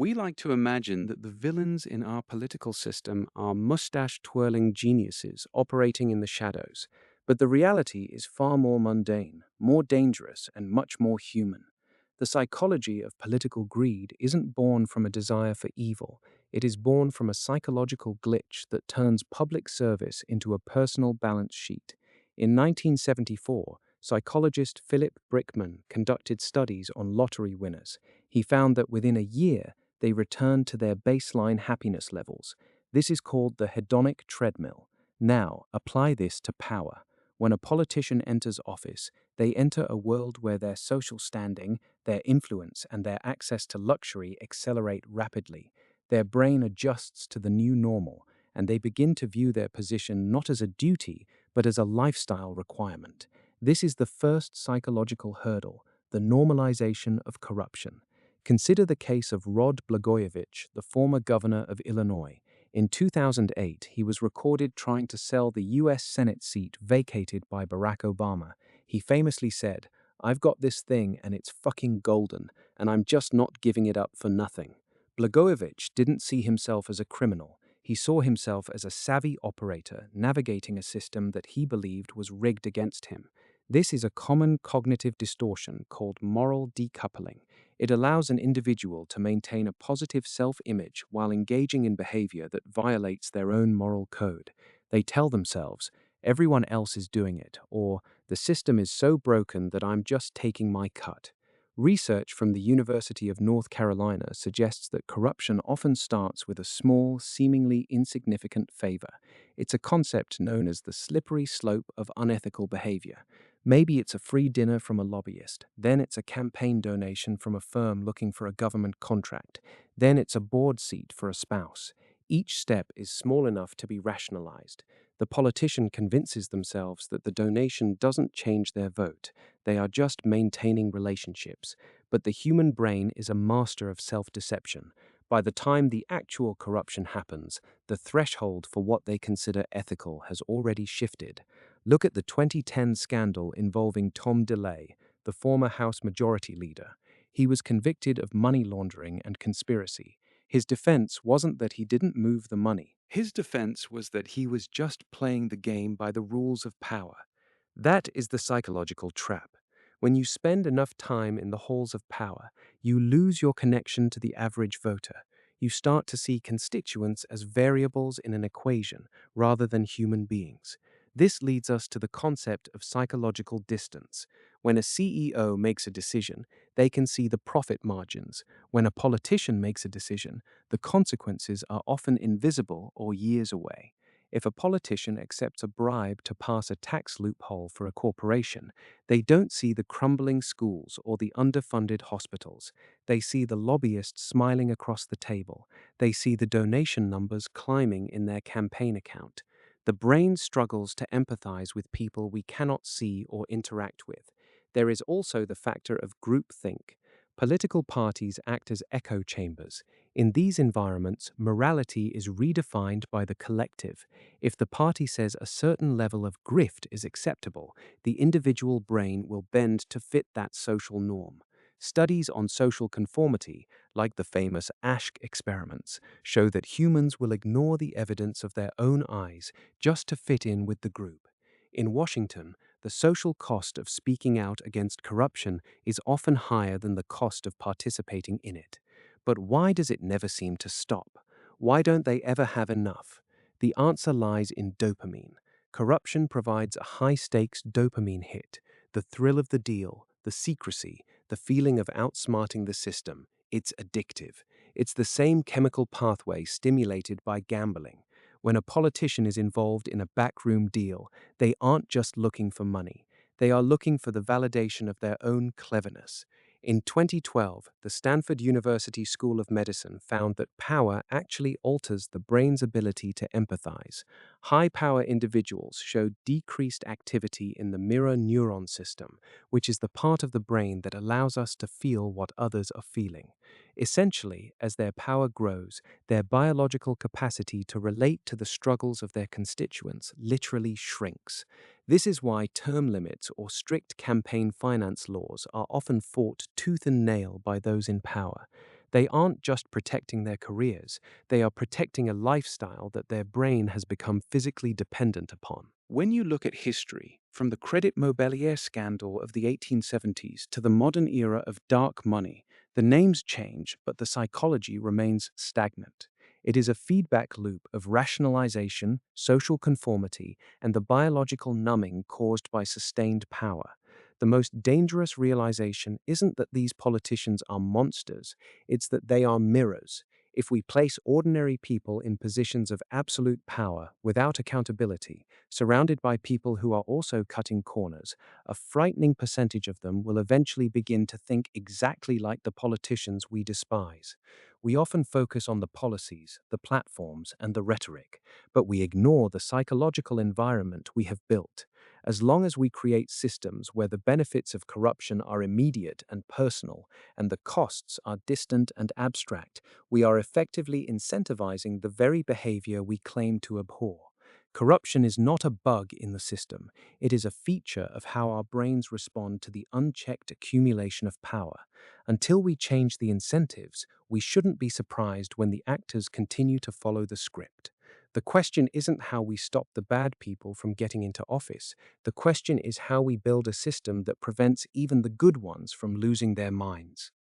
We like to imagine that the villains in our political system are mustache-twirling geniuses operating in the shadows, but the reality is far more mundane, more dangerous, and much more human. The psychology of political greed isn't born from a desire for evil, it is born from a psychological glitch that turns public service into a personal balance sheet. In 1974, psychologist Philip Brickman conducted studies on lottery winners. He found that within a year, they return to their baseline happiness levels. This is called the hedonic treadmill. Now, apply this to power. When a politician enters office, they enter a world where their social standing, their influence, and their access to luxury accelerate rapidly. Their brain adjusts to the new normal, and they begin to view their position not as a duty, but as a lifestyle requirement. This is the first psychological hurdle, the normalization of corruption. Consider the case of Rod Blagojevich, the former governor of Illinois. In 2008, he was recorded trying to sell the U.S. Senate seat vacated by Barack Obama. He famously said, "I've got this thing and it's fucking golden, and I'm just not giving it up for nothing." Blagojevich didn't see himself as a criminal. He saw himself as a savvy operator navigating a system that he believed was rigged against him. This is a common cognitive distortion called moral decoupling. It allows an individual to maintain a positive self-image while engaging in behavior that violates their own moral code. They tell themselves, "Everyone else is doing it," or "The system is so broken that I'm just taking my cut." Research from the University of North Carolina suggests that corruption often starts with a small, seemingly insignificant favor. It's a concept known as the slippery slope of unethical behavior. Maybe it's a free dinner from a lobbyist, then it's a campaign donation from a firm looking for a government contract, then it's a board seat for a spouse. Each step is small enough to be rationalized. The politician convinces themselves that the donation doesn't change their vote. They are just maintaining relationships. But the human brain is a master of self-deception. By the time the actual corruption happens, the threshold for what they consider ethical has already shifted. Look at the 2010 scandal involving Tom DeLay, the former House Majority Leader. He was convicted of money laundering and conspiracy. His defense wasn't that he didn't move the money. His defense was that he was just playing the game by the rules of power. That is the psychological trap. When you spend enough time in the halls of power, you lose your connection to the average voter. You start to see constituents as variables in an equation rather than human beings. This leads us to the concept of psychological distance. When a CEO makes a decision, they can see the profit margins. When a politician makes a decision, the consequences are often invisible or years away. If a politician accepts a bribe to pass a tax loophole for a corporation, they don't see the crumbling schools or the underfunded hospitals. They see the lobbyists smiling across the table. They see the donation numbers climbing in their campaign account. The brain struggles to empathize with people we cannot see or interact with. There is also the factor of groupthink. Political parties act as echo chambers. In these environments, morality is redefined by the collective. If the party says a certain level of grift is acceptable, the individual brain will bend to fit that social norm. Studies on social conformity, like the famous Asch experiments, show that humans will ignore the evidence of their own eyes just to fit in with the group. In Washington, the social cost of speaking out against corruption is often higher than the cost of participating in it. But why does it never seem to stop? Why don't they ever have enough? The answer lies in dopamine. Corruption provides a high-stakes dopamine hit, the thrill of the deal, the secrecy, the feeling of outsmarting the system. It's addictive. It's the same chemical pathway stimulated by gambling. When a politician is involved in a backroom deal, they aren't just looking for money. They are looking for the validation of their own cleverness. In 2012, the Stanford University School of Medicine found that power actually alters the brain's ability to empathize. High-power individuals showed decreased activity in the mirror neuron system, which is the part of the brain that allows us to feel what others are feeling. Essentially, as their power grows, their biological capacity to relate to the struggles of their constituents literally shrinks. This is why term limits or strict campaign finance laws are often fought tooth and nail by those in power. They aren't just protecting their careers, they are protecting a lifestyle that their brain has become physically dependent upon. When you look at history, from the Credit Mobilier scandal of the 1870s to the modern era of dark money, the names change, but the psychology remains stagnant. It is a feedback loop of rationalization, social conformity, and the biological numbing caused by sustained power. The most dangerous realization isn't that these politicians are monsters, it's that they are mirrors. If we place ordinary people in positions of absolute power without accountability, surrounded by people who are also cutting corners, a frightening percentage of them will eventually begin to think exactly like the politicians we despise. We often focus on the policies, the platforms, and the rhetoric, but we ignore the psychological environment we have built. As long as we create systems where the benefits of corruption are immediate and personal, and the costs are distant and abstract, we are effectively incentivizing the very behavior we claim to abhor. Corruption is not a bug in the system, it is a feature of how our brains respond to the unchecked accumulation of power. Until we change the incentives, we shouldn't be surprised when the actors continue to follow the script. The question isn't how we stop the bad people from getting into office. The question is how we build a system that prevents even the good ones from losing their minds.